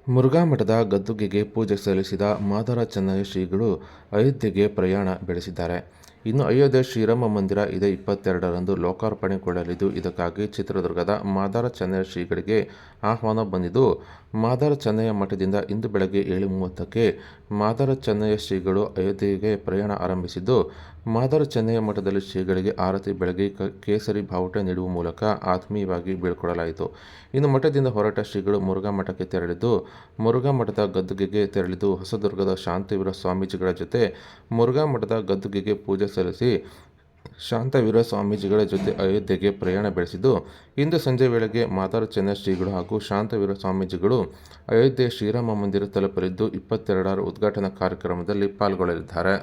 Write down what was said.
ಮುರುಘಾ ಮಠದ ಗದ್ದುಗೆಗೆ ಪೂಜೆ ಸಲ್ಲಿಸಿದ ಮಾದಾರ ಚೆನ್ನಯ್ಯ ಶ್ರೀಗಳು ಅಯೋಧ್ಯೆಗೆ ಪ್ರಯಾಣ ಬೆಳೆಸಿದ್ದಾರೆ. ಇನ್ನು ಅಯೋಧ್ಯೆ ಶ್ರೀರಾಮ ಮಂದಿರ ಇದೇ 22ರಂದು ಲೋಕಾರ್ಪಣೆಗೊಳ್ಳಲಿದ್ದು, ಇದಕ್ಕಾಗಿ ಚಿತ್ರದುರ್ಗದ ಮಾದಾರ ಚೆನ್ನಯ್ಯ ಶ್ರೀಗಳಿಗೆ ಆಹ್ವಾನ ಬಂದಿದ್ದು, ಮಾದಾರ ಚೆನ್ನಯ್ಯ ಮಠದಿಂದ ಇಂದು ಬೆಳಗ್ಗೆ 7:30ಕ್ಕೆ ಮಾದಾರ ಚೆನ್ನಯ್ಯ ಶ್ರೀಗಳು ಅಯೋಧ್ಯೆಗೆ ಪ್ರಯಾಣ ಆರಂಭಿಸಿದ್ದು, ಮಾದಾರ ಚೆನ್ನಯ್ಯ ಮಠದಲ್ಲಿ ಶ್ರೀಗಳಿಗೆ ಆರತಿ ಬೆಳಗಿ ಕೇಸರಿ ಬಾವುಟ ನೀಡುವ ಮೂಲಕ ಆತ್ಮೀಯವಾಗಿ ಬೀಳ್ಕೊಡಲಾಯಿತು. ಇನ್ನು ಮಠದಿಂದ ಹೊರಟ ಶ್ರೀಗಳು ಮುರುಘಾ ಮಠಕ್ಕೆ ತೆರಳಿದ್ದು, ಮುರುಘಾ ಮಠದ ಗದ್ದುಗೆಗೆ ತೆರಳಿದ್ದು ಹೊಸದುರ್ಗದ ಶಾಂತವೀರ ಸ್ವಾಮೀಜಿಗಳ ಜೊತೆ ಮುರುಘಾ ಮಠದ ಗದ್ದುಗೆಗೆ ಪೂಜೆ ಸಲ್ಲಿಸಿ ಶಾಂತವೀರ ಸ್ವಾಮೀಜಿಗಳ ಜೊತೆ ಅಯೋಧ್ಯೆಗೆ ಪ್ರಯಾಣ ಬೆಳೆಸಿದ್ದು, ಇಂದು ಸಂಜೆ ವೇಳೆಗೆ ಮಾದಾರ ಚೆನ್ನಯ್ಯ ಶ್ರೀಗಳು ಹಾಗೂ ಶಾಂತವೀರ ಸ್ವಾಮೀಜಿಗಳು ಅಯೋಧ್ಯೆ ಶ್ರೀರಾಮ ಮಂದಿರ ತಲುಪಲಿದ್ದು, 22ರ ಉದ್ಘಾಟನಾ ಕಾರ್ಯಕ್ರಮದಲ್ಲಿ ಪಾಲ್ಗೊಳ್ಳಲಿದ್ದಾರೆ.